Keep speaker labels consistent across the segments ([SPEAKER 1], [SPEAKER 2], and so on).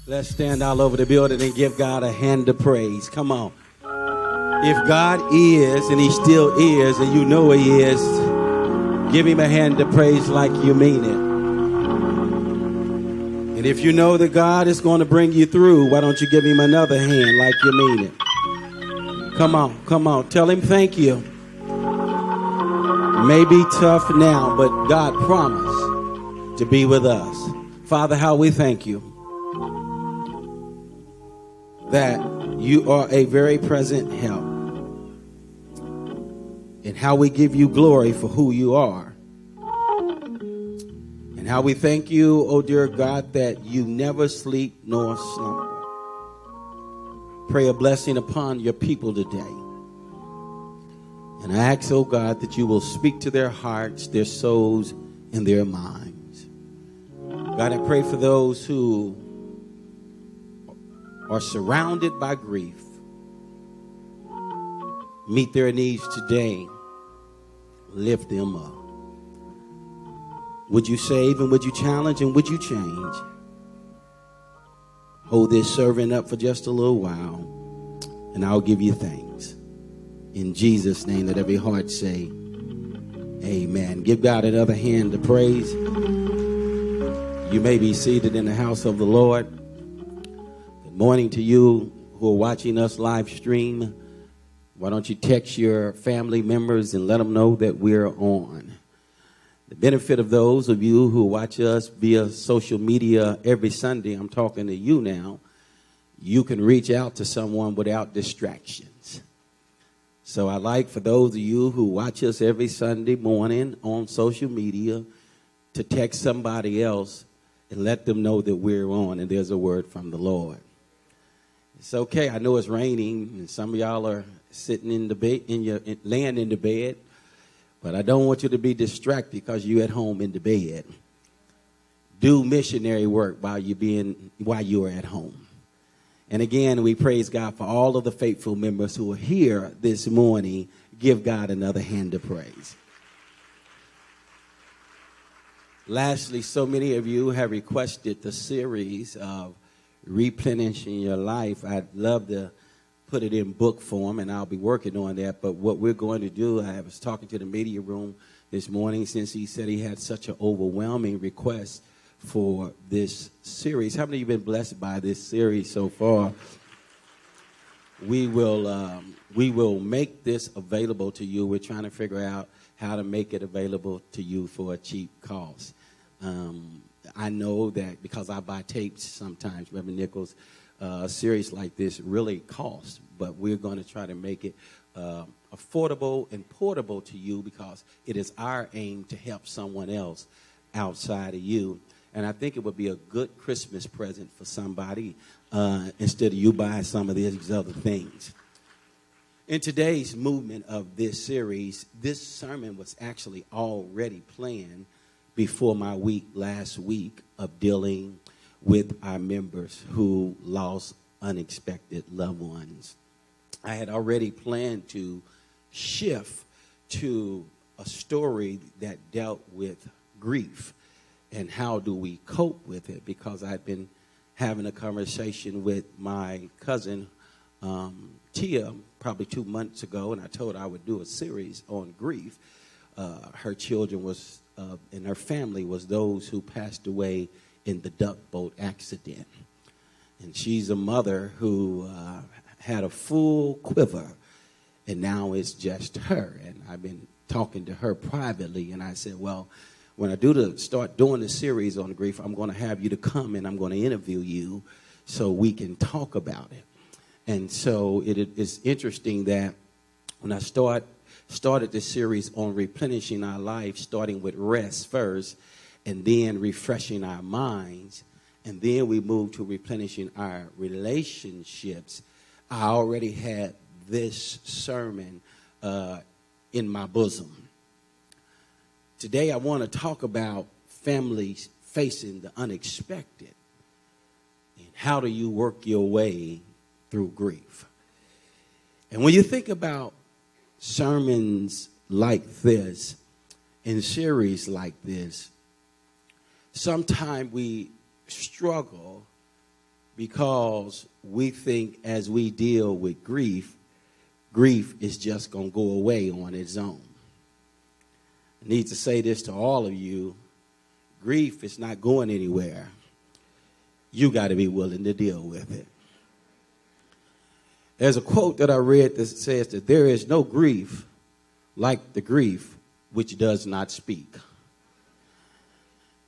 [SPEAKER 1] Let's stand all over the building and give God a hand of praise. Come on. If God is, and he still is, and you know he is, give him a hand of praise like you mean it. And if you know that God is going to bring you through, why don't you give him another hand like you mean it? Come on, come on. Tell him thank you. May be tough now, but God promised to be with us. Father, how we thank you that you are a very present help, and how we give you glory for who you are, and how we thank you, oh dear God, that you never sleep nor slumber. Pray a blessing upon your people today. And I ask, oh God, that you will speak to their hearts, their souls, and their minds. God, I pray for those who are surrounded by grief. Meet their needs today. Lift them up. Would you save and would you challenge and would you change? Hold this servant up for just a little while, and I'll give you thanks. In Jesus' name, let every heart say, amen. Give God another hand to praise. You may be seated in the house of the Lord. Good morning to you who are watching us live stream. Why don't you text your family members and let them know that we're on? The benefit of those of you who watch us via social media every Sunday, I'm talking to you now, you can reach out to someone without distractions. So I'd like for those of you who watch us every Sunday morning on social media to text somebody else and let them know that we're on and there's a word from the Lord. It's okay. I know it's raining and some of y'all are sitting in the bed, laying in the bed, but I don't want you to be distracted because you're at home in the bed. Do missionary work while you're at home. And again, we praise God for all of the faithful members who are here this morning. Give God another hand of praise. Lastly, so many of you have requested the series of replenishing your life. I'd love to put it in book form, and I'll be working on that. But what we're going to do, I was talking to the media room this morning since he said he had such an overwhelming request for this series. How many of you have been blessed by this series so far? We will make this available to you. We're trying to figure out how to make it available to you for a cheap cost. I know that because I buy tapes sometimes, Reverend Nichols, a series like this really costs, but we're going to try to make it affordable and portable to you because it is our aim to help someone else outside of you. And I think it would be a good Christmas present for somebody instead of you buying some of these other things. In today's movement of this series, this sermon was actually already planned before my last week of dealing with our members who lost unexpected loved ones. I had already planned to shift to a story that dealt with grief and how do we cope with it, because I'd been having a conversation with my cousin Tia probably 2 months ago, and I told her I would do a series on grief. Her children was and her family was those who passed away in the duck boat accident. And she's a mother who had a full quiver, and now it's just her. And I've been talking to her privately, and I said, well, when I start doing the series on grief, I'm going to have you to come and I'm going to interview you so we can talk about it. And so it's interesting that when I started this series on replenishing our life, starting with rest first, and then refreshing our minds, and then we moved to replenishing our relationships, I already had this sermon in my bosom. Today I want to talk about families facing the unexpected and how do you work your way through grief. And when you think about sermons like this and series like this, sometimes we struggle because we think as we deal with grief, grief is just going to go away on its own. I need to say this to all of you. Grief is not going anywhere. You got to be willing to deal with it. There's a quote that I read that says that there is no grief like the grief which does not speak.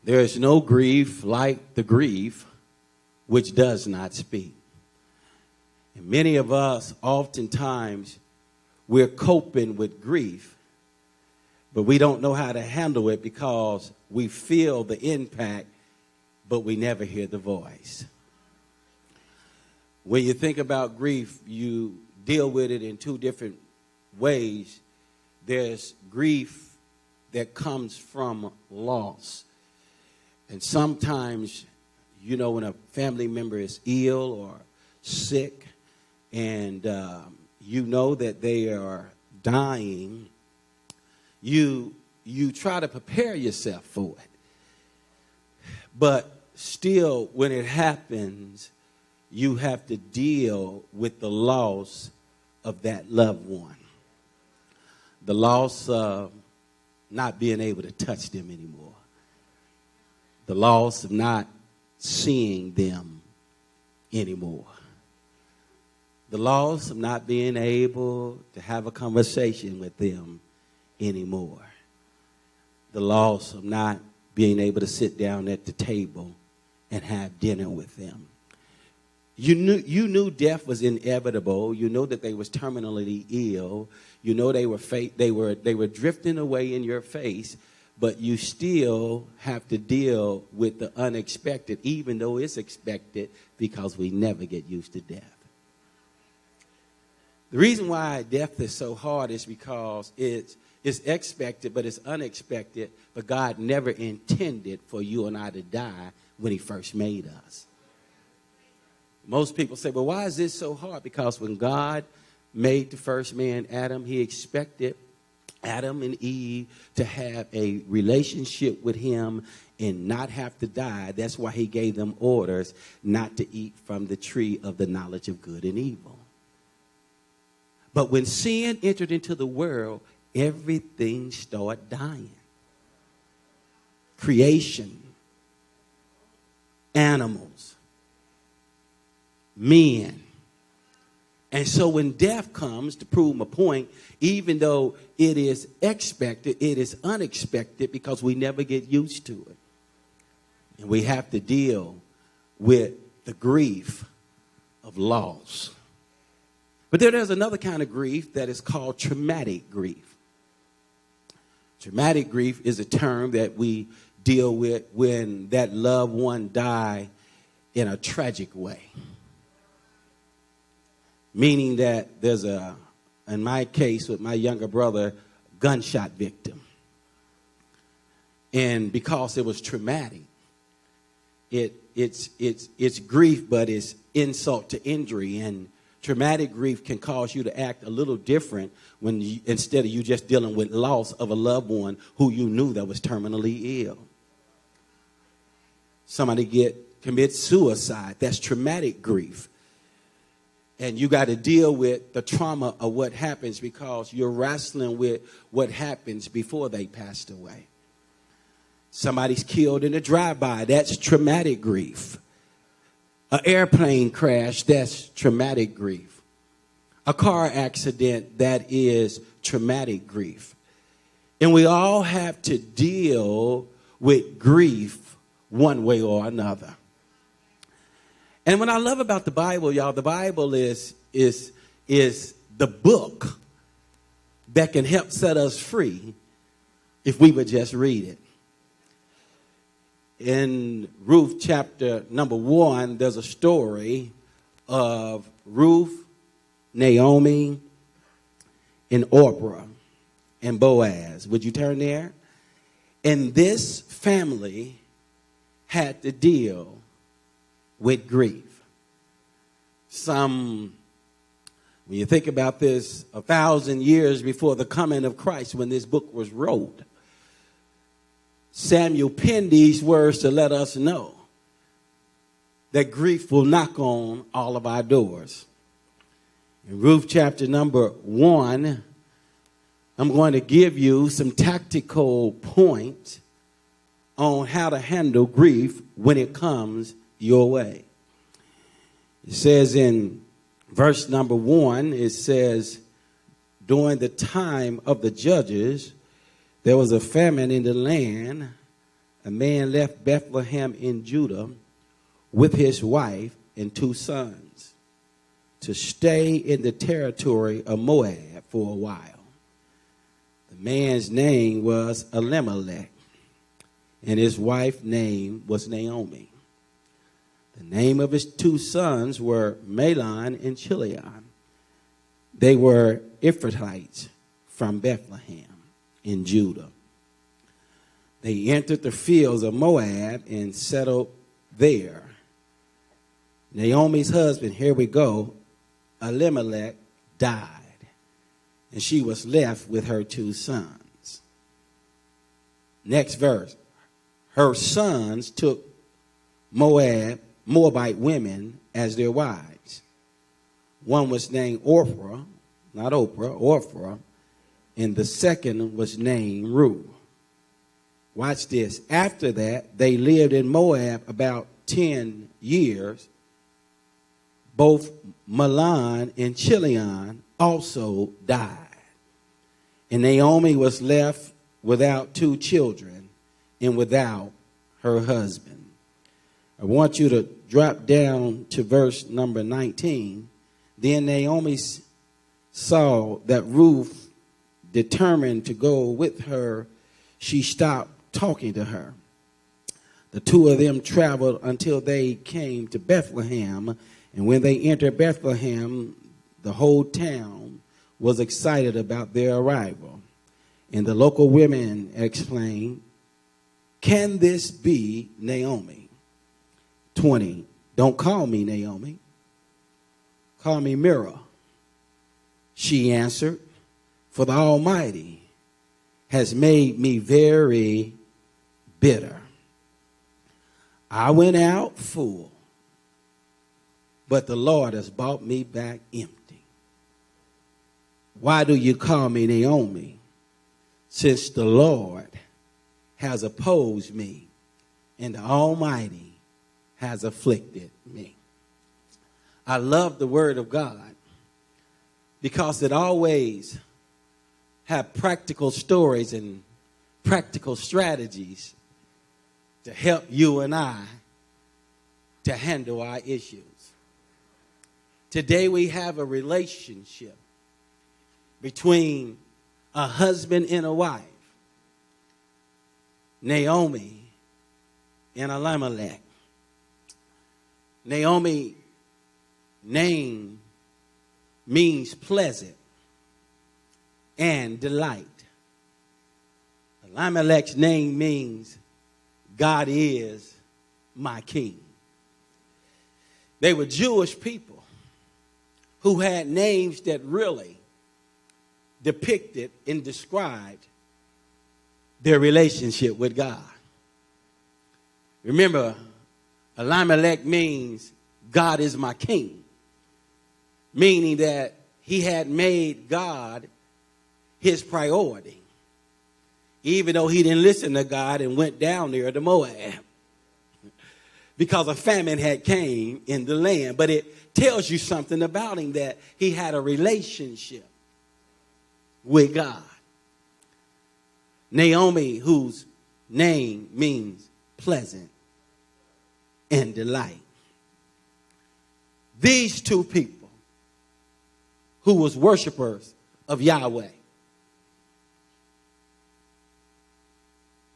[SPEAKER 1] There is no grief like the grief which does not speak. And many of us, oftentimes, we're coping with grief, but we don't know how to handle it because we feel the impact, but we never hear the voice. When you think about grief, you deal with it in two different ways. There's grief that comes from loss. And sometimes, you know, when a family member is ill or sick and you know that they are dying, you try to prepare yourself for it. But still, when it happens, you have to deal with the loss of that loved one. The loss of not being able to touch them anymore. The loss of not seeing them anymore. The loss of not being able to have a conversation with them anymore. The loss of not being able to sit down at the table and have dinner with them. You knew death was inevitable. You know that they was terminally ill. You know they were drifting away in your face, but you still have to deal with the unexpected, even though it's expected, because we never get used to death. The reason why death is so hard is because it's expected, but it's unexpected. But God never intended for you and I to die when he first made us. Most people say, well, why is this so hard? Because when God made the first man, Adam, he expected Adam and Eve to have a relationship with him and not have to die. That's why he gave them orders not to eat from the tree of the knowledge of good and evil. But when sin entered into the world, everything started dying. Creation, animals, men. And so when death comes, to prove my point, even though it is expected, it is unexpected because we never get used to it. And we have to deal with the grief of loss. But there's another kind of grief that is called traumatic grief. Traumatic grief is a term that we deal with when that loved one died in a tragic way. Meaning that there's in my case with my younger brother, gunshot victim. And because it was traumatic, it's grief, but it's insult to injury. And traumatic grief can cause you to act a little different when instead of you just dealing with loss of a loved one who you knew that was terminally ill. Somebody commit suicide. That's traumatic grief. And you got to deal with the trauma of what happens because you're wrestling with what happens before they passed away. Somebody's killed in a drive-by. That's traumatic grief. An airplane crash. That's traumatic grief. A car accident. That is traumatic grief. And we all have to deal with grief one way or another. And what I love about the Bible, y'all, the Bible is the book that can help set us free if we would just read it. In Ruth chapter number 1, there's a story of Ruth, Naomi, and Orpah and Boaz. Would you turn there? And this family had to deal with grief. When you think about this, 1,000 years before the coming of Christ, when this book was wrote, Samuel penned these words to let us know that grief will knock on all of our doors. In Ruth chapter number 1, I'm going to give you some tactical points on how to handle grief when it comes your way. It says in verse number 1, it says, during the time of the judges, there was a famine in the land. A man left Bethlehem in Judah with his wife and 2 sons to stay in the territory of Moab for a while. The man's name was Elimelech, and his wife's name was Naomi. The name of his 2 sons were Mahlon and Chilion. They were Ephrathites from Bethlehem in Judah. They entered the fields of Moab and settled there. Naomi's husband, here we go, Elimelech, died, and she was left with her 2 sons. Next verse. Her sons took Moabite women as their wives. One was named Orpah, not Oprah, Orpah, and the second was named Ruth. Watch this. After that, they lived in Moab about 10 years. Both Mahlon and Chilion also died. And Naomi was left without 2 children and without her husband. I want you to drop down to verse number 19. Then Naomi saw that Ruth determined to go with her. She stopped talking to her. The 2 of them traveled until they came to Bethlehem. And when they entered Bethlehem, the whole town was excited about their arrival. And the local women explained, "Can this be Naomi?" 20, "Don't call me Naomi. Call me Mira." She answered, "For the Almighty has made me very bitter. I went out full, but the Lord has brought me back empty. Why do you call me Naomi, since the Lord has opposed me and the Almighty has afflicted me?" I love the word of God because it always have practical stories and practical strategies to help you and I to handle our issues. Today we have a relationship between a husband and a wife, Naomi and Elimelech. Naomi name means pleasant and delight. Elimelech's name means God is my king. They were Jewish people who had names that really depicted and described their relationship with God. Remember, Elimelech means God is my king, meaning that he had made God his priority, even though he didn't listen to God and went down there to Moab because a famine had came in the land. But it tells you something about him, that he had a relationship with God. Naomi, whose name means pleasant and delight. These 2 people who was worshipers of Yahweh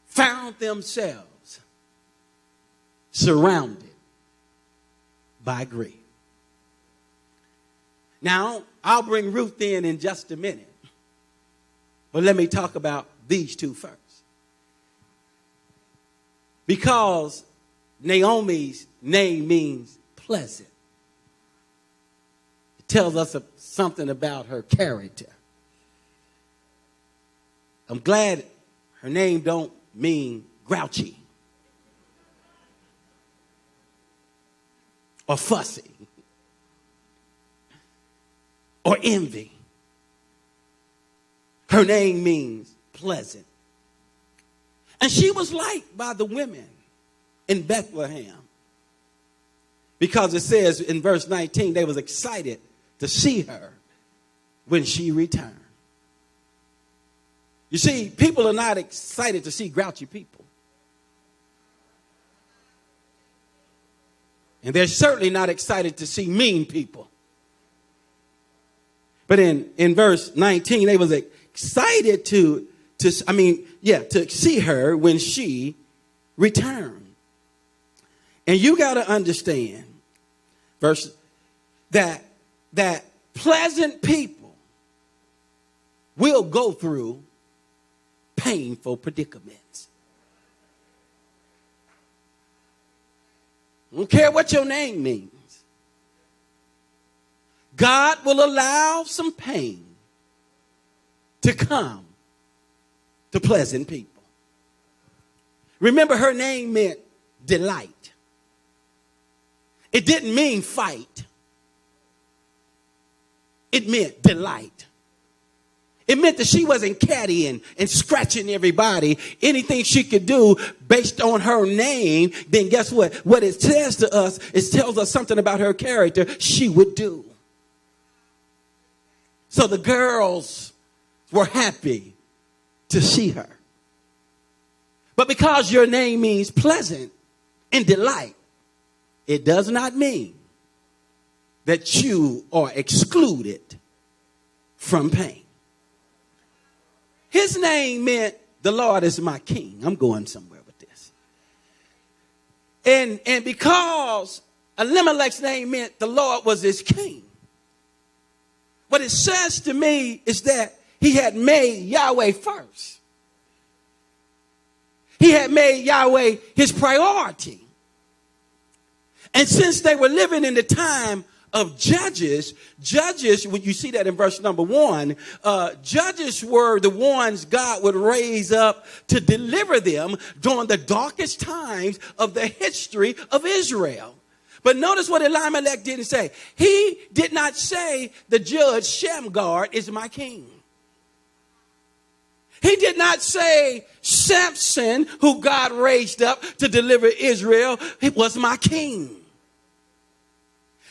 [SPEAKER 1] found themselves surrounded by grief. Now, I'll bring Ruth in just a minute, but let me talk about these 2 first. Because Naomi's name means pleasant, it tells us something about her character. I'm glad her name don't mean grouchy. or fussy or envy. Her name means pleasant. And she was liked by the women in Bethlehem, because it says in verse 19, they was excited to see her when she returned. You see, people are not excited to see grouchy people. And they're certainly not excited to see mean people. But in verse 19, they was excited to see her when she returned. And you got to understand, that pleasant people will go through painful predicaments. I don't care what your name means. God will allow some pain to come to pleasant people. Remember, her name meant delight. It didn't mean fight. It meant delight. It meant that she wasn't caddying and scratching everybody. Anything she could do based on her name, then guess what? What it says to us, it tells us something about her character she would do. So the girls were happy to see her. But because your name means pleasant and delight, it does not mean that you are excluded from pain. His name meant the Lord is my king. I'm going somewhere with this. And because Elimelech's name meant the Lord was his king, what it says to me is that he had made Yahweh first. He had made Yahweh his priority. And since they were living in the time of judges, when you see that in verse number 1, judges were the ones God would raise up to deliver them during the darkest times of the history of Israel. But notice what Elimelech didn't say. He did not say the judge Shamgar is my king. He did not say Samson, who God raised up to deliver Israel, it was my king.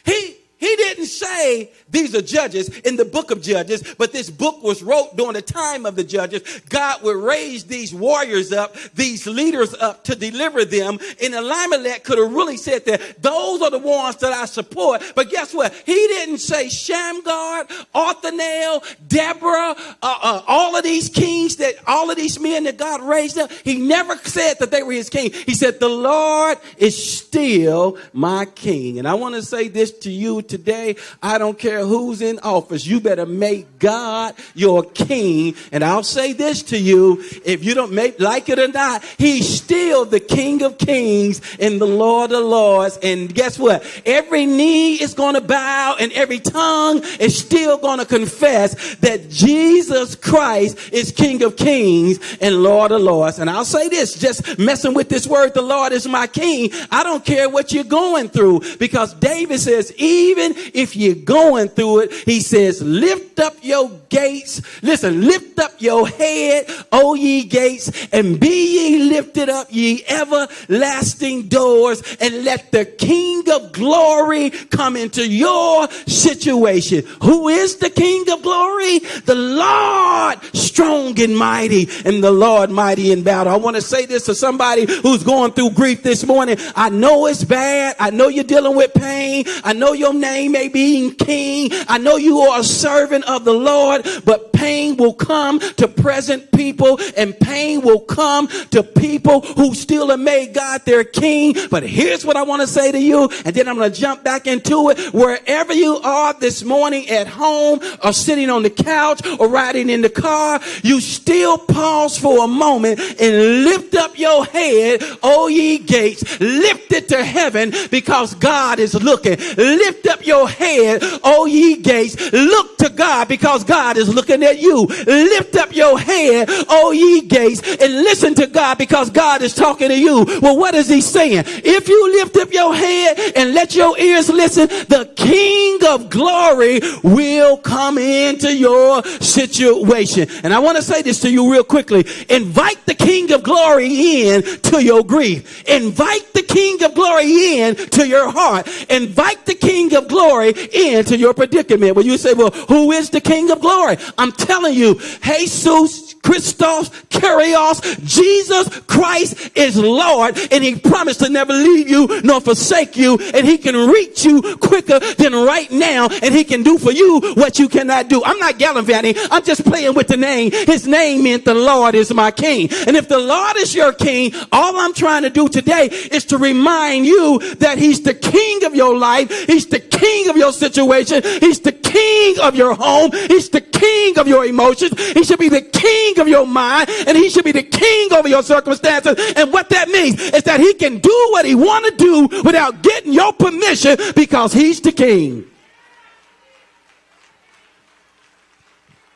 [SPEAKER 1] He didn't say these are judges in the book of Judges, but this book was wrote during the time of the judges. God would raise these warriors up, these leaders up to deliver them. And Elimelech could have really said that those are the ones that I support. But guess what? He didn't say Shamgar, Othniel, Deborah, all of these kings, all of these men that God raised up. He never said that they were his king. He said, the Lord is still my king. And I want to say this to you today. I don't care who's in office. You better make God your king. And I'll say this to you. If you don't like it or not, he's still the King of Kings and the Lord of Lords. And guess what? Every knee is going to bow and every tongue is still going to confess that Jesus Christ is King of Kings and Lord of Lords. And I'll say this, just messing with this word, the Lord is my king. I don't care what you're going through, because David says, even if you're going through it, he says, lift up your gates. Listen, lift up your head, O ye gates, and be ye lifted up, ye everlasting doors, and let the King of glory come into your situation. Who is the King of glory? The Lord strong and mighty, and the Lord mighty in battle. I want to say this to somebody who's going through grief this morning. I know it's bad. I know you're dealing with pain. I know your name may be king. I know you are a servant of the Lord, but pain will come to present people, and pain will come to people who still have made God their king. But here's what I want to say to you, and then I'm going to jump back into it. Wherever you are this morning, at home or sitting on the couch or riding in the car, you still pause for a moment and lift up your head, O ye gates, lift it to heaven, because God is looking. Lift up up your head, O ye gates. Look to God because God is looking at you. Lift up your head, O ye gates, and listen to God because God is talking to you. Well, what is he saying? If you lift up your head and let your ears listen, the King of glory will come into your situation. And I want to say this to you real quickly. Invite the King of glory in to your grief. Invite the King of glory in to your heart. Invite the King of glory into your predicament. When you say, well, who is the King of glory? I'm telling you, Jesus Christos, Kyrios, Jesus Christ is Lord, and he promised to never leave you nor forsake you, and he can reach you quicker than right now, and he can do for you what you cannot do. I'm not gallivanting. I'm just playing with the name. His name meant the Lord is my King. And if the Lord is your King, all I'm trying to do today is to remind you that he's the King of your life. He's the King of your situation. He's the King of your home. He's the King of your emotions. He should be the King of your mind, and he should be the King over your circumstances. And what that means is that he can do what he want to do without getting your permission because he's the King.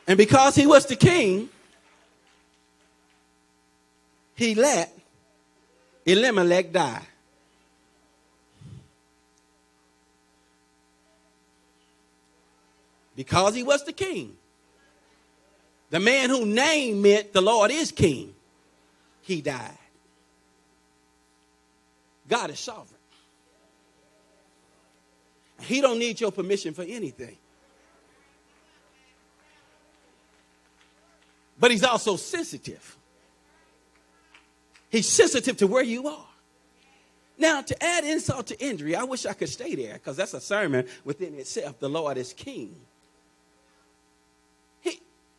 [SPEAKER 1] And because he was the King, he let Elimelech die. Because he was the king. The man whose name meant the Lord is king. He died. God is sovereign. He don't need your permission for anything. But he's also sensitive. He's sensitive to where you are. Now, to add insult to injury, I wish I could stay there because that's a sermon within itself. The Lord is king.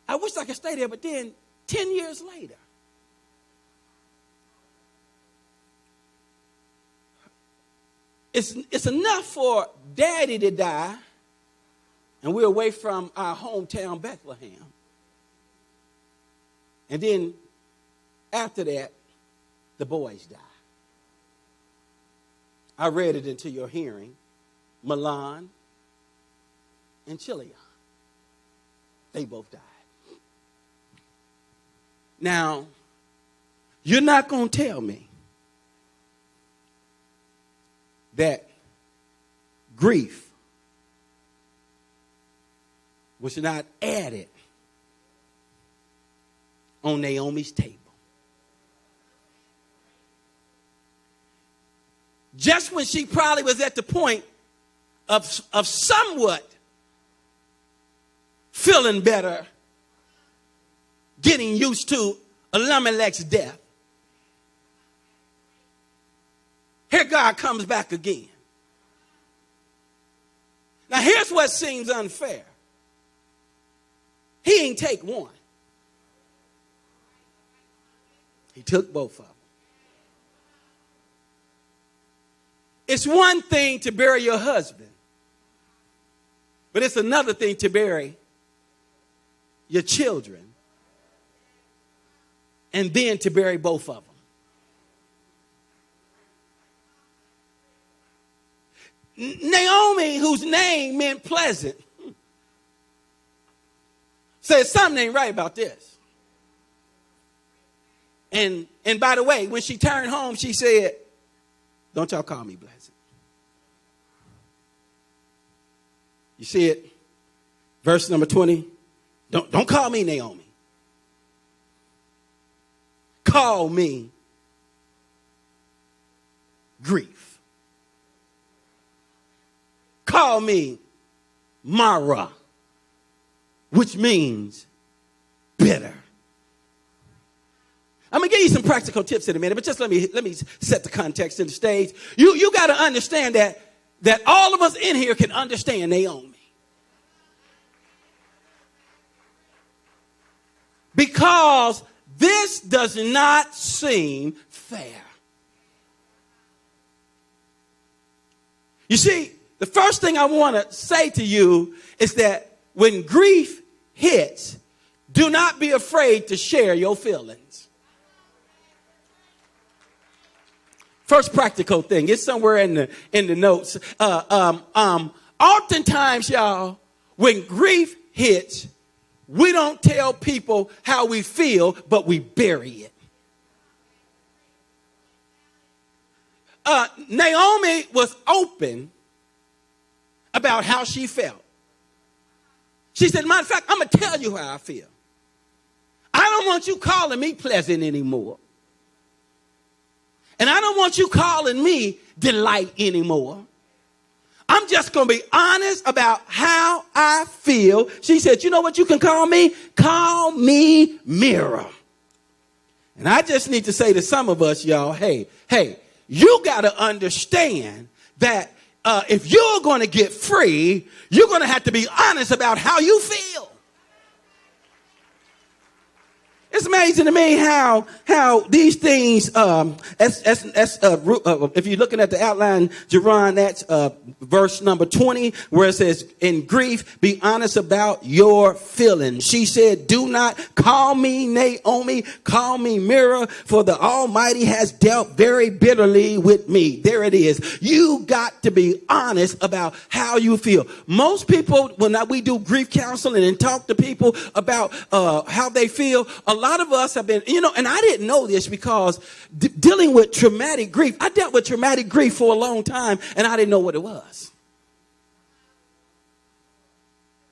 [SPEAKER 1] I wish I could stay there, but then 10 years later, it's enough for daddy to die, and we're away from our hometown Bethlehem. And then after that, the boys die. I read it into your hearing. Milan and Chilion. They both died. Now, you're not going to tell me that grief was not added on Naomi's table. Just when she probably was at the point of somewhat feeling better, getting used to Elimelech's death, here God comes back again. Now here's what seems unfair. He ain't take one. He took both of them. It's one thing to bury your husband, but it's another thing to bury your children and then to bury both of them. Naomi, whose name meant pleasant, said something ain't right about this. And by the way, when she turned home, she said, don't y'all call me pleasant. You see it? Verse number 20. Don't call me Naomi. Call me grief. Call me Mara, which means bitter. I'm going to give you some practical tips in a minute, but just let me set the context in the stage. You got to understand that all of us in here can understand Naomi. Because this does not seem fair. You see, the first thing I want to say to you is that when grief hits, do not be afraid to share your feelings. First practical thing, it's somewhere in the notes. Oftentimes, y'all, when grief hits, we don't tell people how we feel, but we bury it. Naomi was open about how she felt. She said, matter of fact, I'm going to tell you how I feel. I don't want you calling me pleasant anymore. And I don't want you calling me delight anymore. I'm just going to be honest about how I feel. She said, you know what you can call me? Call me mirror. And I just need to say to some of us, y'all, hey, you got to understand that if you're going to get free, you're going to have to be honest about how you feel. It's amazing to me how these things, if you're looking at the outline, Jerron, that's verse number 20, where it says, in grief, be honest about your feelings. She said, do not call me Naomi, call me Mira, for the Almighty has dealt very bitterly with me. There it is. You got to be honest about how you feel. Most people, when we do grief counseling and talk to people about how they feel, a lot of us have been, and I didn't know this because dealing with traumatic grief, I dealt with traumatic grief for a long time and I didn't know what it was.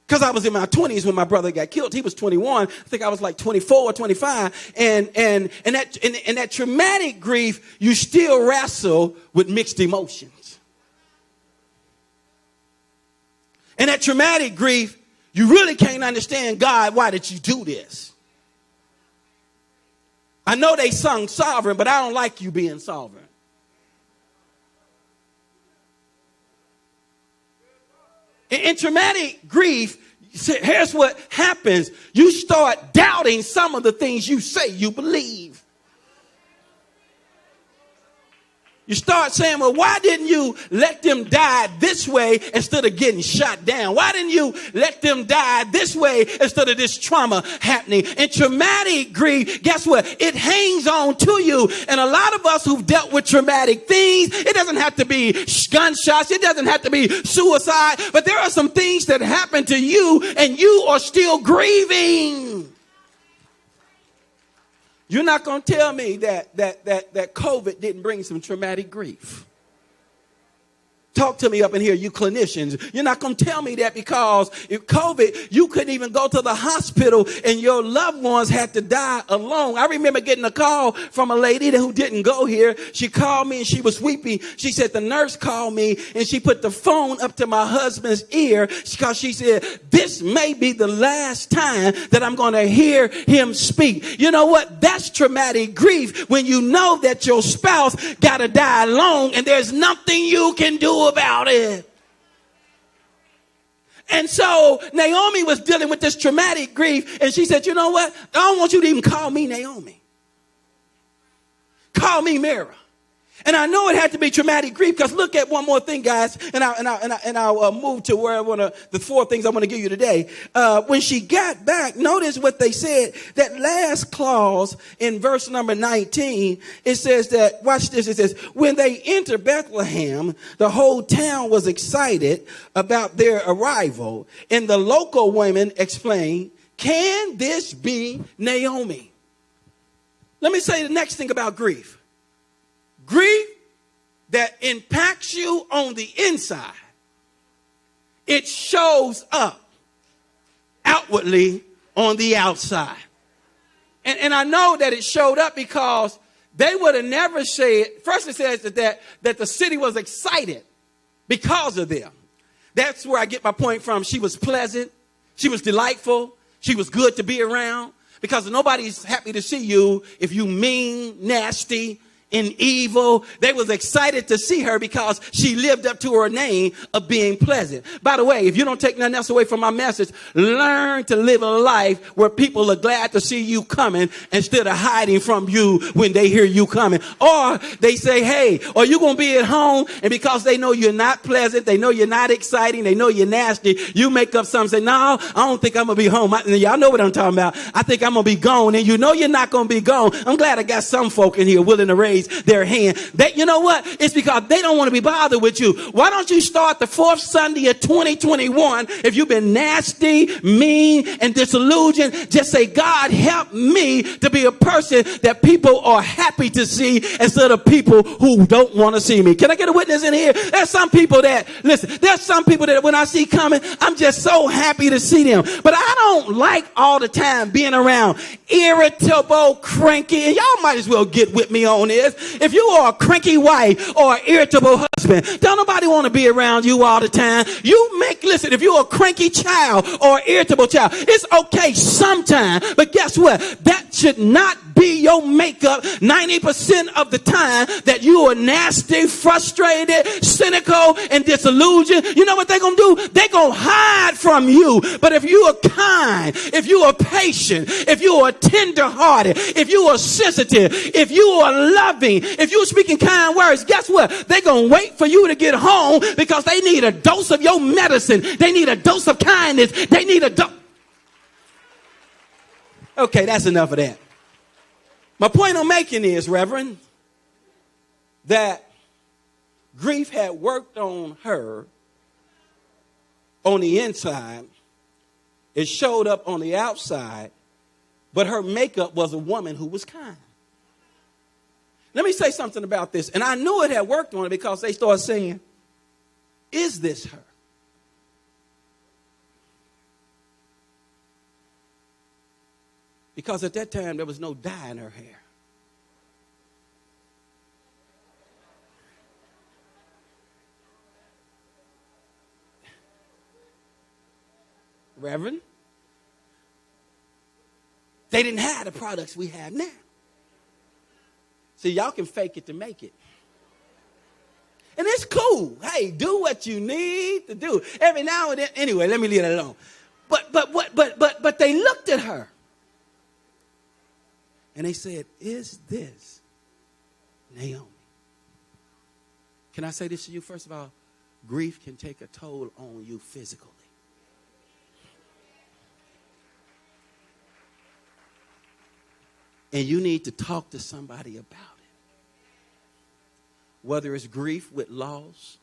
[SPEAKER 1] Because I was in my 20s when my brother got killed. He was 21. I think I was like 24 or 25. And that traumatic grief, you still wrestle with mixed emotions. And that traumatic grief, you really can't understand, God, why did you do this? I know they sung sovereign, but I don't like you being sovereign. In traumatic grief, here's what happens. You start doubting some of the things you say you believe. You start saying, well, why didn't you let them die this way instead of getting shot down? Why didn't you let them die this way instead of this trauma happening? And traumatic grief, guess what? It hangs on to you. And a lot of us who've dealt with traumatic things, it doesn't have to be gunshots. It doesn't have to be suicide. But there are some things that happen to you and you are still grieving. You're not going to tell me that COVID didn't bring some traumatic grief. Talk to me up in here, you clinicians. You're not going to tell me that because if COVID, you couldn't even go to the hospital and your loved ones had to die alone. I remember getting a call from a lady who didn't go here. She called me and she was weeping. She said the nurse called me and she put the phone up to my husband's ear because she said, this may be the last time that I'm going to hear him speak. You know what? That's traumatic grief when you know that your spouse got to die alone and there's nothing you can do about it. And so Naomi was dealing with this traumatic grief and she said, you know what? I don't want you to even call me Naomi. Call me Mira. And I know it had to be traumatic grief because look at one more thing, guys, and I'll move to where the four things I want to give you today. When she got back, notice what they said. That last clause in verse number 19, it says that, watch this, it says, when they entered Bethlehem, the whole town was excited about their arrival. And the local women explained, can this be Naomi? Let me say the next thing about grief. Grief that impacts you on the inside, it shows up outwardly on the outside. And I know that it showed up because they would have never said, first it says that the city was excited because of them. That's where I get my point from. She was pleasant. She was delightful. She was good to be around because nobody's happy to see you if you mean, nasty, and evil. They was excited to see her because she lived up to her name of being pleasant. By the way, if you don't take nothing else away from my message, learn to live a life where people are glad to see you coming instead of hiding from you when they hear you coming. Or they say, hey, are you going to be at home? And because they know you're not pleasant, they know you're not exciting, they know you're nasty, you make up something, say, no, I don't think I'm going to be home. Y'all know what I'm talking about. I think I'm going to be gone. And you know you're not going to be gone. I'm glad I got some folk in here willing to raise raise their hand. You know what? It's because they don't want to be bothered with you. Why don't you start the fourth Sunday of 2021? If you've been nasty, mean, and disillusioned, just say, God, help me to be a person that people are happy to see instead of people who don't want to see me. Can I get a witness in here? There's some people that, listen, there's some people that when I see coming, I'm just so happy to see them. But I don't like all the time being around irritable, cranky, and y'all might as well get with me on this. If you are a cranky wife or an irritable husband, don't nobody want to be around you all the time. Listen, if you're a cranky child or irritable child, it's okay sometime, but guess what? That should not be your makeup 90% of the time that you are nasty, frustrated, cynical, and disillusioned. You know what they're going to do? They're going to hide from you. But if you are kind, if you are patient, if you are tender-hearted, if you are sensitive, if you are loving, if you're speaking kind words, guess what? They're going to wait for you to get home because they need a dose of your medicine. They need a dose of kindness. They need a dose. Okay, that's enough of that. My point I'm making is, Reverend, that grief had worked on her on the inside. It showed up on the outside, but her makeup was a woman who was kind. Let me say something about this. And I knew it had worked on her because they started saying, is this her? Because at that time, there was no dye in her hair. Reverend, they didn't have the products we have now. See, y'all can fake it to make it. And it's cool. Hey, do what you need to do. Every now and then. Anyway, let me leave it alone. But they looked at her. And they said, is this Naomi? Can I say this to you? First of all, grief can take a toll on you physically. And you need to talk to somebody about it. Whether it's grief with loss,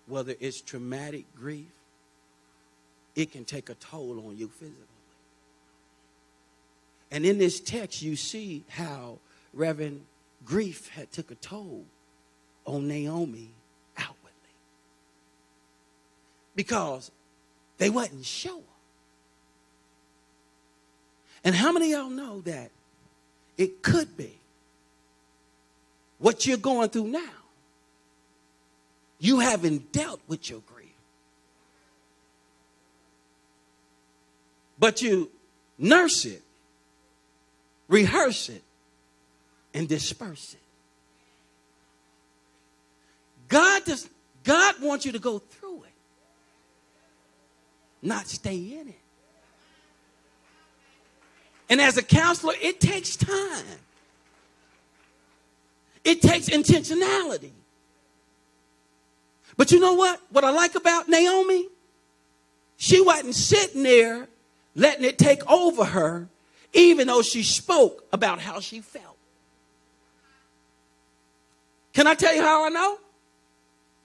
[SPEAKER 1] whether it's traumatic grief, it can take a toll on you physically. And in this text, you see how Reverend grief had took a toll on Naomi outwardly. Because they wasn't sure. And how many of y'all know that it could be what you're going through now? You haven't dealt with your grief. But you nurse it, rehearse it, and disperse it. God wants you to go through it, not stay in it. And as a counselor, it takes time. It takes intentionality. But you know what? What I like about Naomi, she wasn't sitting there letting it take over her, even though she spoke about how she felt. Can I tell you how I know?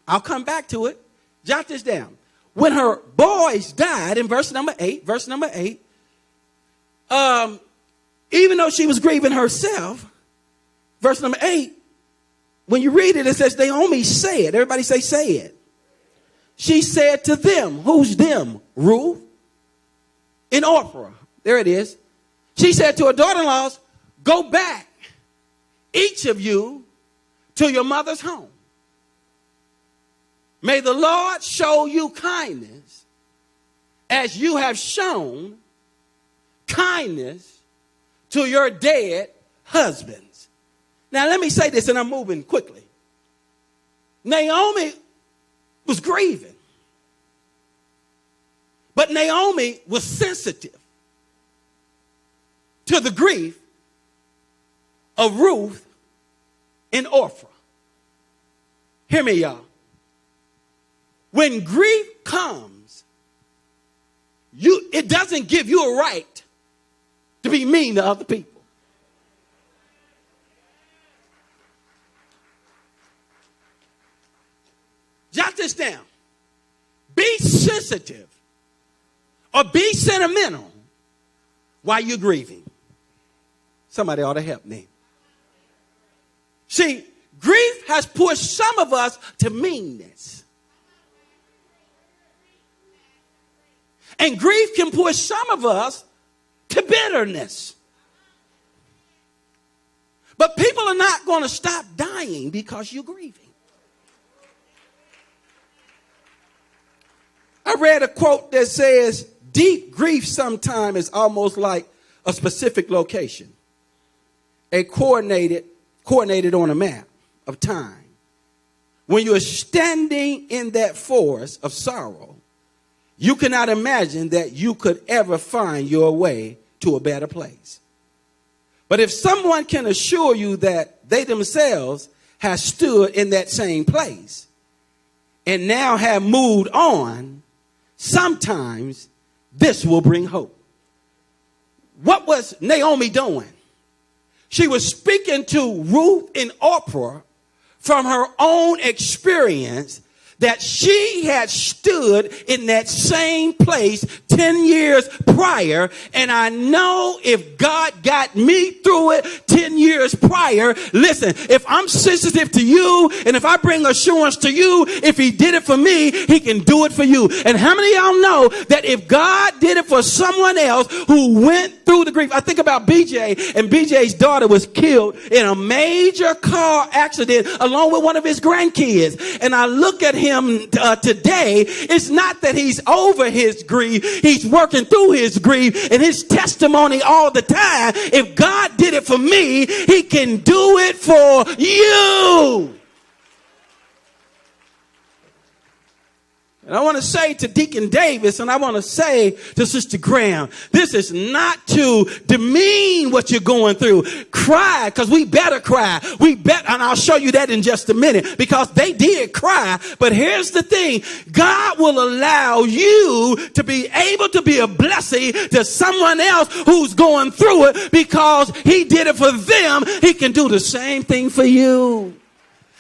[SPEAKER 1] I'll come back to it. Jot this down. When her boys died in verse number 8, even though she was grieving herself, verse number 8, when you read it, it says Naomi said, everybody say it. She said to them, who's them? Ruth and Orpah. There it is. She said to her daughter-in-laws, go back, each of you, to your mother's home. May the Lord show you kindness as you have shown kindness to your dead husbands. Now, let me say this, and I'm moving quickly. Naomi was grieving. But Naomi was sensitive to the grief of Ruth and Orpah. Hear me, y'all. When grief comes, it doesn't give you a right to be mean to other people. Jot this down. Be sensitive or be sentimental while you're grieving. Somebody ought to help me. See, grief has pushed some of us to meanness. And grief can push some of us to bitterness. But people are not going to stop dying because you're grieving. I read a quote that says, deep grief sometimes is almost like a specific location, coordinated on a map of time. When you're standing in that forest of sorrow, you cannot imagine that you could ever find your way to a better place. But if someone can assure you that they themselves have stood in that same place and now have moved on, sometimes this will bring hope. What was Naomi doing? She was speaking to Ruth and Orpah from her own experience that she had stood in that same place 10 years prior. And I know if God got me through it 10 years prior, listen, if I'm sensitive to you and if I bring assurance to you, if he did it for me, he can do it for you. And how many of y'all know that if God did it for someone else who went through the grief? I think about BJ, and BJ's daughter was killed in a major car accident along with one of his grandkids. And I look at him today. It's not that he's over his grief. He's working through his grief and his testimony all the time. If God did it for me, he can do it for you. And I want to say to Deacon Davis, and I want to say to Sister Graham, this is not to demean what you're going through. Cry, because we better cry. And I'll show you that in just a minute, because they did cry. But here's the thing. God will allow you to be able to be a blessing to someone else who's going through it, because he did it for them. He can do the same thing for you.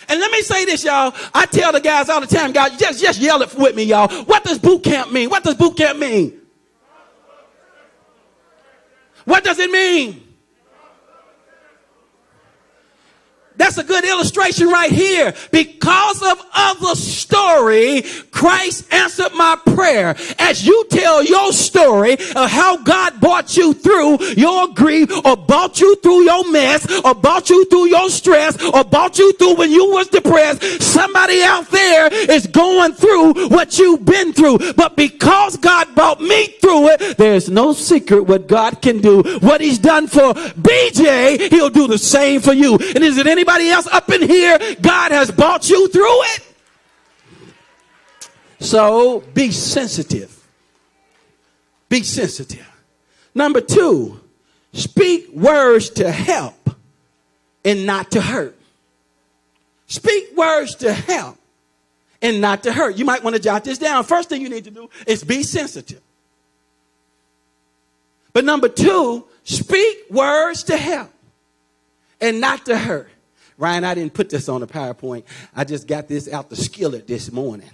[SPEAKER 1] And let me say this, y'all. I tell the guys all the time, guys, just yell it with me, y'all. What does boot camp mean? What does boot camp mean? What does it mean? That's a good illustration right here. Because of the story, Christ answered my prayer. As you tell your story of how God brought you through your grief, or brought you through your mess, or brought you through your stress, or brought you through when you was depressed, somebody out there is going through what you've been through. But because God brought me through it, there's no secret what God can do. What he's done for BJ, he'll do the same for you. And is it anybody else up in here? God has brought you through it. So be sensitive. Be sensitive. Number 2, speak words to help and not to hurt. Speak words to help and not to hurt. You might want to jot this down. First thing you need to do is be sensitive. But number 2, speak words to help and not to hurt. Ryan, I didn't put this on the PowerPoint. I just got this out the skillet this morning.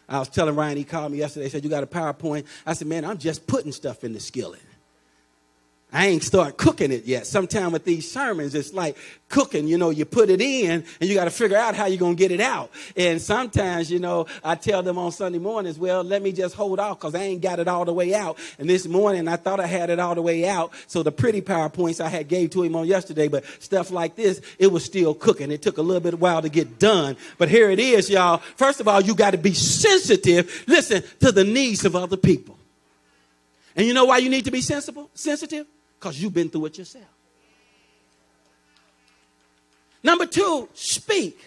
[SPEAKER 1] I was telling Ryan, he called me yesterday, said, you got a PowerPoint? I said, man, I'm just putting stuff in the skillet. I ain't started cooking it yet. Sometimes with these sermons, it's like cooking. You know, you put it in and you got to figure out how you're going to get it out. And sometimes, you know, I tell them on Sunday mornings, well, let me just hold off because I ain't got it all the way out. And this morning, I thought I had it all the way out. So the pretty PowerPoints I had gave to him on yesterday, but stuff like this, it was still cooking. It took a little bit of while to get done. But here it is, y'all. First of all, you got to be sensitive, listen, to the needs of other people. And you know why you need to be sensitive? Because you've been through it yourself. Number 2, speak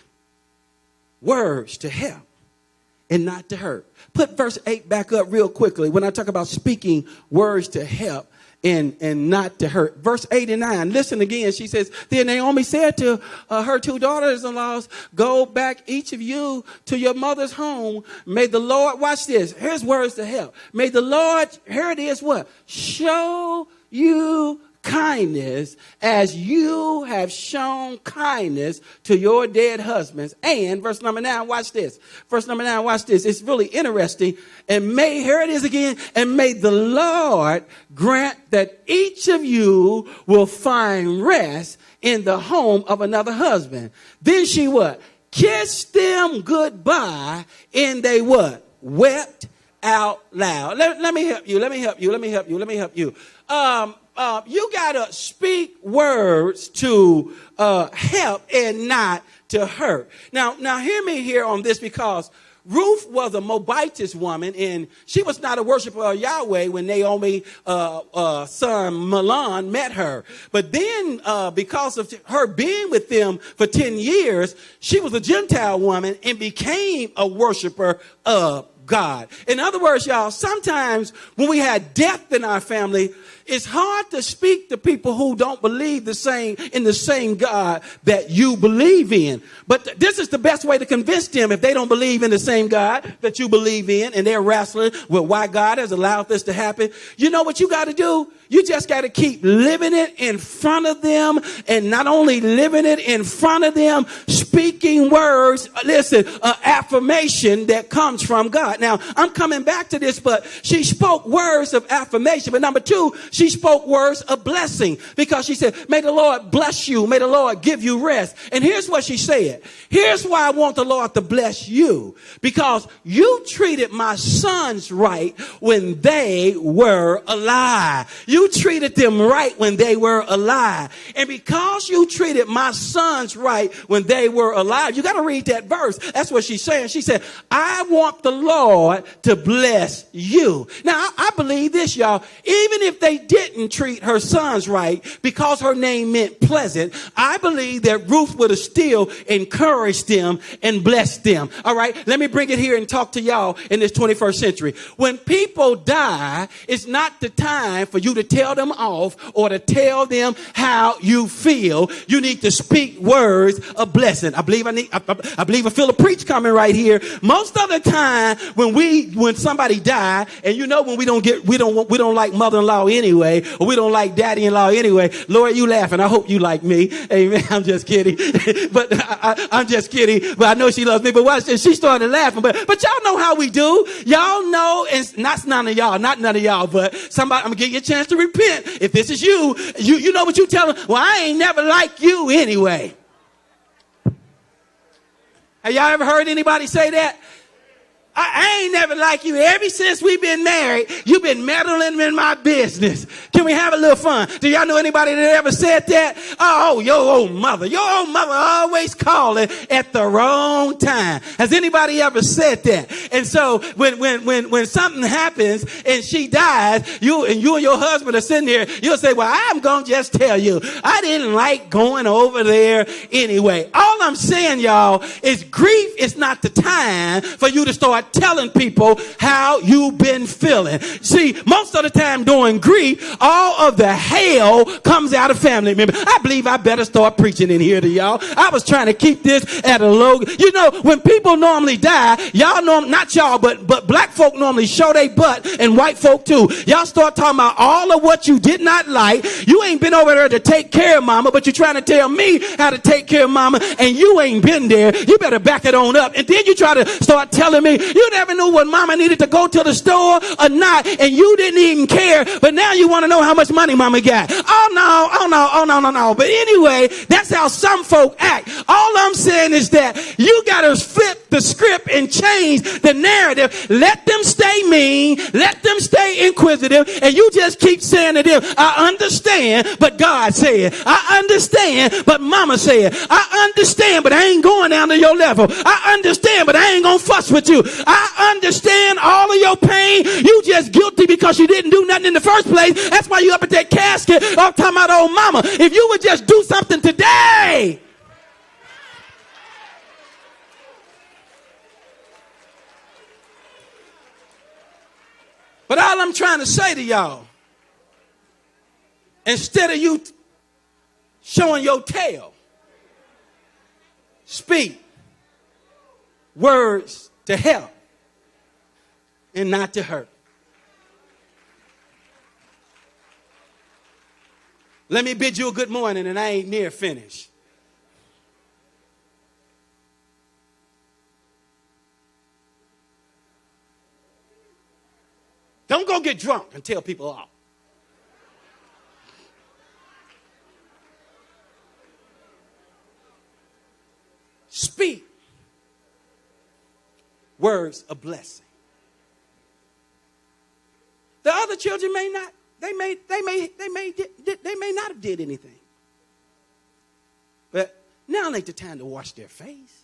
[SPEAKER 1] words to help and not to hurt. Put verse 8 back up real quickly when I talk about speaking words to help and not to hurt. Verse 8 and 9. Listen again. She says, then Naomi said to her 2 daughters-in-laws, go back each of you to your mother's home. May the Lord, watch this. Here's words to help. May the Lord, here it is, what? Show you kindness as you have shown kindness to your dead husbands. And verse number 9, watch this. Verse number 9, watch this. It's really interesting. And here it is again. And may the Lord grant that each of you will find rest in the home of another husband. Then she what? Kissed them goodbye, and they what? Wept out loud. Let me help you. You got to speak words to help and not to hurt. Now hear me here on this, because Ruth was a Moabitess woman, and she was not a worshiper of Yahweh when Naomi's son Mahlon met her. But then, because of her being with them for 10 years, she was a Gentile woman and became a worshiper of God. In other words, y'all, sometimes when we had death in our family, it's hard to speak to people who don't believe in the same God that you believe in. But this is the best way to convince them if they don't believe in the same God that you believe in, and they're wrestling with why God has allowed this to happen. You know what you got to do? You just got to keep living it in front of them, and not only living it in front of them, speaking words, affirmation that comes from God. Now, I'm coming back to this, but she spoke words of affirmation. But number two, she spoke words of blessing, because she said, may the Lord bless you. May the Lord give you rest. And here's what she said. Here's why I want the Lord to bless you, because you treated my sons right when they were alive. You treated them right when they were alive. And because you treated my sons right when they were alive, you got to read that verse. That's what she's saying. She said, I want the Lord to bless you. Now, I believe this, y'all. Even if they didn't treat her sons right because her name meant pleasant, I believe that Ruth would have still encouraged them and blessed them. All right, let me bring it here and talk to y'all in this 21st century. When people die, it's not the time for you to tell them off or to tell them how you feel. You need to speak words of blessing. I believe I feel a preach coming right here. Most of the time when somebody die, and you know when we don't like mother-in-law anyway, or we don't like daddy-in-law anyway. Lord, you laughing. I hope you like me. Amen. I'm just kidding. But I'm just kidding. But I know she loves me. But watch this. She started laughing. But y'all know how we do. Y'all know, and not none of y'all, but somebody, I'm gonna give you a chance to repent. If this is you know what you tell them. Well, I ain't never liked you anyway. Have y'all ever heard anybody say that? I ain't never liked you. Ever since we've been married, you've been meddling in my business. Can we have a little fun? Do y'all know anybody that ever said that? Oh, your old mother always calling at the wrong time. Has anybody ever said that? And so when something happens and she dies, you and your husband are sitting there, you'll say, well, I'm going to just tell you, I didn't like going over there anyway. All I'm saying, y'all, is grief is not the time for you to start telling people how you've been feeling. See, most of the time during grief, all of the hell comes out of family members. I believe I better start preaching in here to y'all. I was trying to keep this at a low. You know, when people normally die, y'all know, not y'all, but black folk normally show their butt, and white folk too. Y'all start talking about all of what you did not like. You ain't been over there to take care of mama, but you're trying to tell me how to take care of mama, and you ain't been there. You better back it on up. And then you try to start telling me you never knew when mama needed to go to the store or not, and you didn't even care, but now you want to know how much money mama got. Oh no. But anyway, that's how some folk act. All I'm saying is that you got to flip the script and change the narrative. Let them stay mean, let them stay inquisitive, and you just keep saying to them, I understand, but God said. I understand, but mama said. I understand, but I ain't going down to your level. I understand, but I ain't gonna fuss with you. I understand all of your pain. You just guilty because you didn't do nothing in the first place. That's why you up at that casket. I'm talking about old mama. If you would just do something today. But all I'm trying to say to y'all, instead of you showing your tail, speak words to help and not to hurt. Let me bid you a good morning, and I ain't near finished. Don't go get drunk and tell people off. Speak words of blessing. The other children may not. They may not have did anything. But now ain't the time to wash their face.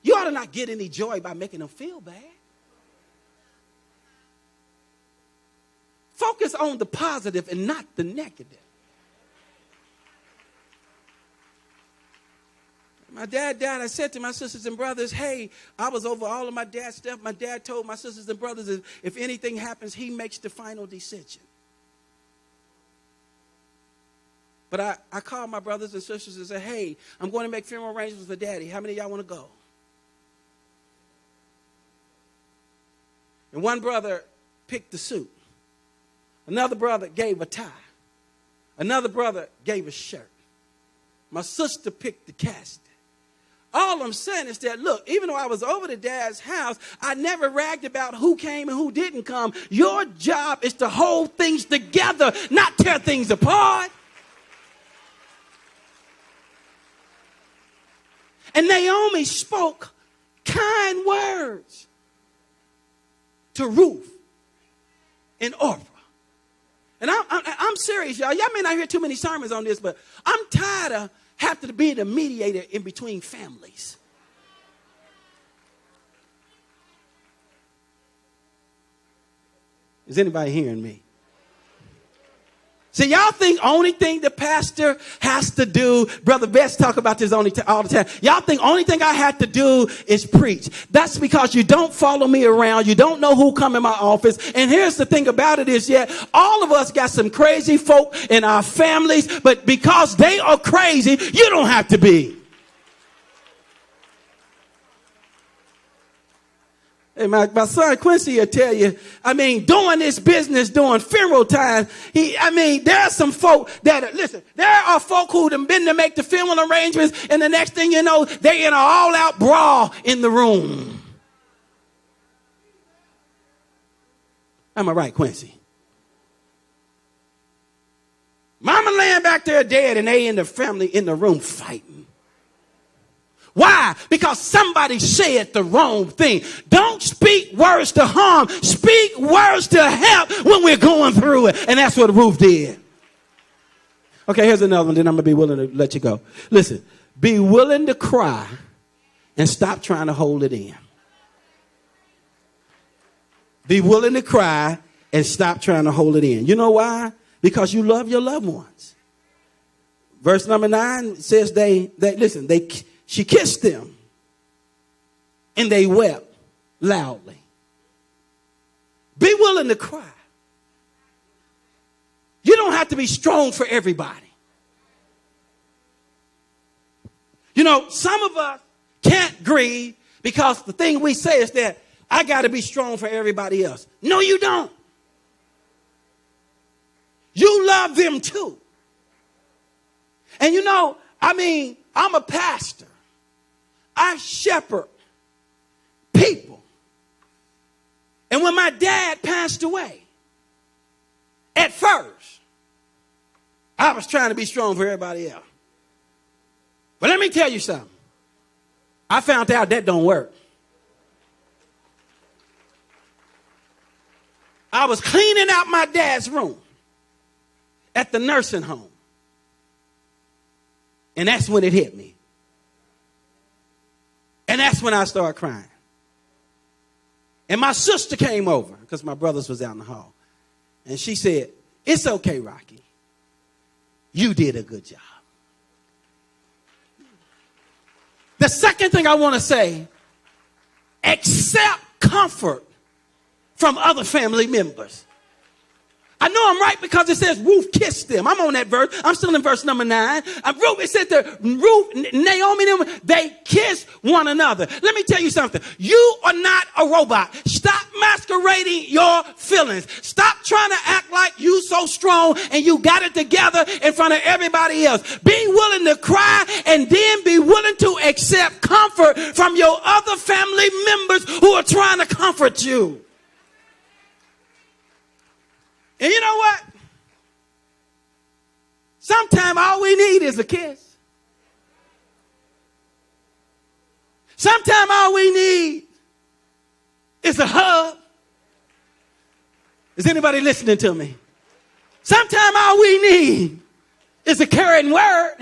[SPEAKER 1] You ought to not get any joy by making them feel bad. Focus on the positive and not the negative. My dad died. I said to my sisters and brothers, hey, I was over all of my dad's stuff. My dad told my sisters and brothers, if anything happens, he makes the final decision. But I called my brothers and sisters and said, hey, I'm going to make funeral arrangements for Daddy. How many of y'all want to go? And one brother picked the suit. Another brother gave a tie. Another brother gave a shirt. My sister picked the casket. All I'm saying is that, look, even though I was over to Dad's house, I never ragged about who came and who didn't come. Your job is to hold things together, not tear things apart. And Naomi spoke kind words to Ruth and Orpah. And I'm serious, y'all. Y'all may not hear too many sermons on this, but I'm tired of having to be the mediator in between families. Is anybody hearing me? See, y'all think only thing the pastor has to do, Brother Best talk about this all the time. Y'all think only thing I have to do is preach. That's because you don't follow me around. You don't know who come in my office. And here's the thing about it is, all of us got some crazy folk in our families, but because they are crazy, you don't have to be. Hey, my son Quincy will tell you, doing this business, doing funeral time, there are some folk listen, there are folk who have been to make the funeral arrangements, and the next thing you know, they're in an all-out brawl in the room. Am I right, Quincy? Mama laying back there dead, and they in the family in the room fighting. Why? Because somebody said the wrong thing. Don't speak words to harm. Speak words to help when we're going through it. And that's what Ruth did. Okay, here's another one. Then I'm going to be willing to let you go. Listen, be willing to cry and stop trying to hold it in. Be willing to cry and stop trying to hold it in. You know why? Because you love your loved ones. Verse number 9 says she kissed them, and they wept loudly. Be willing to cry. You don't have to be strong for everybody. Some of us can't grieve because the thing we say is that I got to be strong for everybody else. No, you don't. You love them too. And I'm a pastor. I shepherd people. And when my dad passed away, at first, I was trying to be strong for everybody else. But let me tell you something. I found out that don't work. I was cleaning out my dad's room at the nursing home. And that's when it hit me. And that's when I started crying. And my sister came over because my brothers was out in the hall. And she said, it's okay, Rocky. You did a good job. The second thing I want to say, accept comfort from other family members. I know I'm right because it says Ruth kissed them. I'm on that verse. I'm still in verse number 9. It says that Ruth, Naomi, they kissed one another. Let me tell you something. You are not a robot. Stop masquerading your feelings. Stop trying to act like you so strong and you got it together in front of everybody else. Be willing to cry and then be willing to accept comfort from your other family members who are trying to comfort you. And you know what? Sometimes all we need is a kiss. Sometimes all we need is a hug. Is anybody listening to me? Sometimes all we need is a caring word.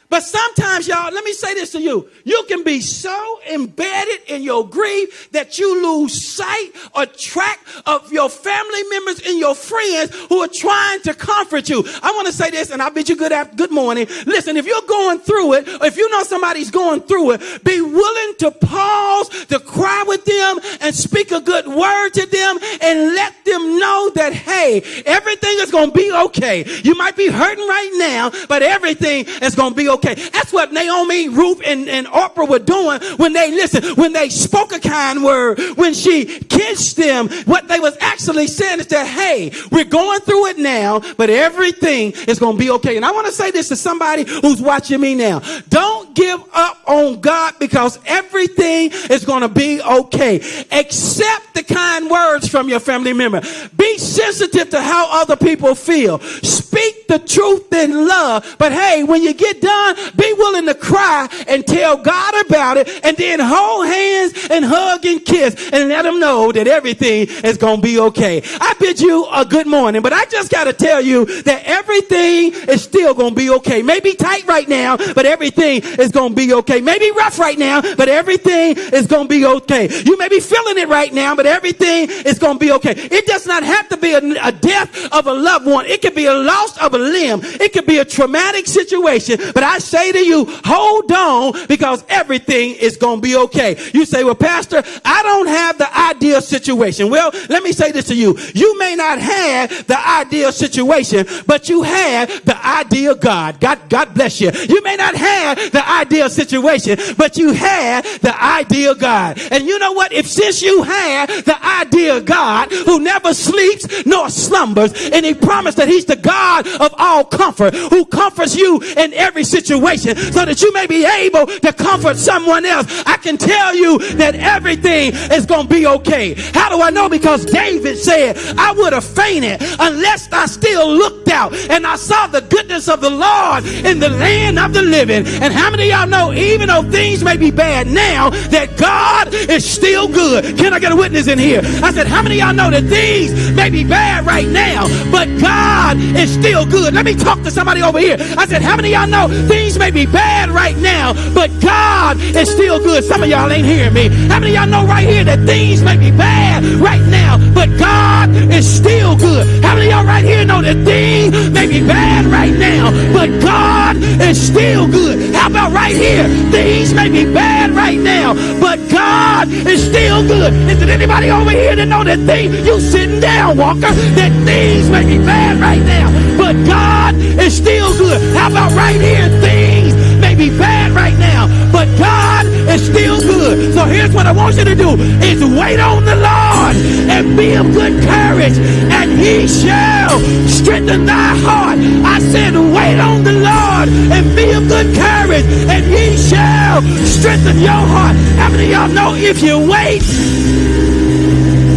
[SPEAKER 1] But sometimes, y'all, let me say this to you. You can be so embedded in your grief that you lose sight or track of your family members and your friends who are trying to comfort you. I want to say this, and I bid you good morning. Listen, if you're going through it, or if you know somebody's going through it, be willing to pause, to cry with them, and speak a good word to them, and let them know that, hey, everything is going to be okay. You might be hurting right now, but everything is going to be okay. That's what Naomi, Ruth, and Orpah were doing when they spoke a kind word, when she kissed them. What they was actually saying is that, hey, we're going through it now, but everything is going to be okay. And I want to say this to somebody who's watching me now. Don't give up on God because everything is going to be okay. Accept the kind words from your family member. Be sensitive to how other people feel. Speak the truth in love. But hey, when you get done, be willing to cry and tell God about it, and then hold hands and hug and kiss and let them know that everything is going to be okay. I bid you a good morning, but I just got to tell you that everything is still going to be okay. Maybe tight right now, but everything is going to be okay. Maybe rough right now, but everything is going to be okay. You may be feeling it right now, but everything is going to be okay. It does not have to be a death of a loved one. It could be a loss of a limb. It could be a traumatic situation, but I say to you, hold on, because everything is going to be okay. You say, well, Pastor, I don't have the ideal situation. Well, let me say this to you. You may not have the ideal situation, but you have the ideal God. God bless you. You may not have the ideal situation, but you have the ideal God. And you know what? If since you have the ideal God who never sleeps nor slumbers, and he promised that he's the God of all comfort, who comforts you in every situation so that you may be able to comfort someone else, I can tell you that everything is going to be okay. How do I know? Because David said, I would have fainted unless I still looked out and I saw the goodness of the Lord in the land of the living. And how many of y'all know, even though things may be bad now, that God is still good? Can I get a witness in here? I said, how many of y'all know that things may be bad right now, but God is still good? Let me talk to somebody over here. I said, how many of y'all know things may be bad right now, but God is still good? Some of y'all ain't hearing me. How many of y'all know right here that things may be bad right now, but God is still good? How many of y'all right here know that things may be bad right now, but God is still good? How about right here? Things may be bad right now, but God is still good. Is there anybody over here that know that you sitting down, Walker, that things may be bad right now, but God is still good? How about right here? Things may be bad right now, but God is still good. So here's what I want you to do, is wait on the Lord and be of good courage, and he shall strengthen thy heart. I said wait on the Lord and be of good courage, and he shall strengthen your heart. How many of y'all know if you wait,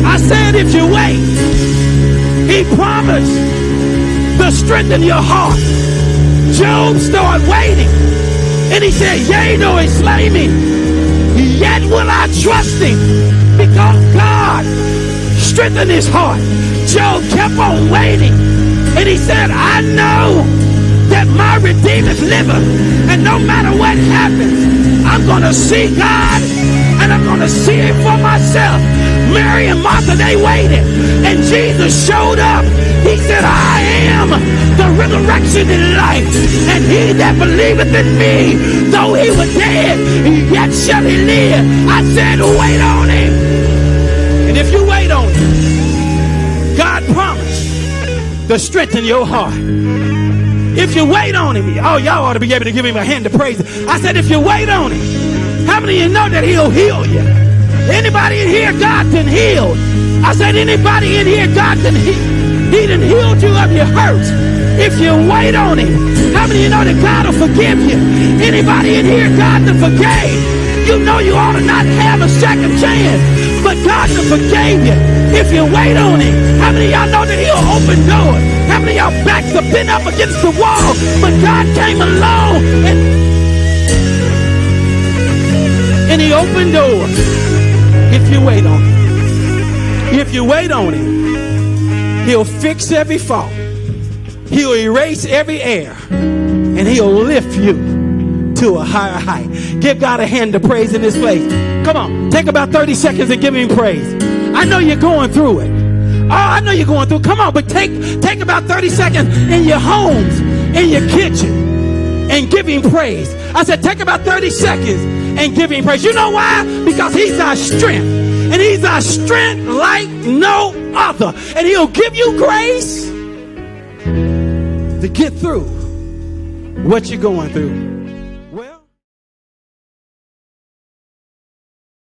[SPEAKER 1] I said if you wait, he promised to strengthen your heart. Job started waiting, and he said, yea, though he slay me, yet will I trust him, because God strengthened his heart. Job kept on waiting, and he said, I know that my Redeemer liveth, and no matter what happens, I'm going to see God, and I'm going to see it for myself. Mary and Martha, they waited, and Jesus showed up. He said, I am the resurrection and life, and he that believeth in me, though he were dead, yet shall he live. I said, wait on him. And if you wait on him, God promised to strengthen your heart. If you wait on him, oh, y'all ought to be able to give him a hand to praise. I said, if you wait on him, how many of you know that he'll heal you? Anybody in here, God can heal. I said, anybody in here, God can heal. He done healed you of your hurts. If you wait on him, how many of you know that God will forgive you? Anybody in here, God done forgave. You know you ought to not have a second chance, but God done forgave you. If you wait on him, how many of y'all know that he'll open doors? How many of y'all backs have been up against the wall, but God came along and he opened doors? If you wait on him. If you wait on him, he'll fix every fault. He'll erase every error. And he'll lift you to a higher height. Give God a hand to praise in this place. Come on, take about 30 seconds and give him praise. I know you're going through it. Oh, I know you're going through. Come on, but take about 30 seconds in your homes, in your kitchen, and give him praise. I said, take about 30 seconds and give him praise. You know why? Because he's our strength. And he's our strength like no other. And he'll give you grace to get through what you're going through.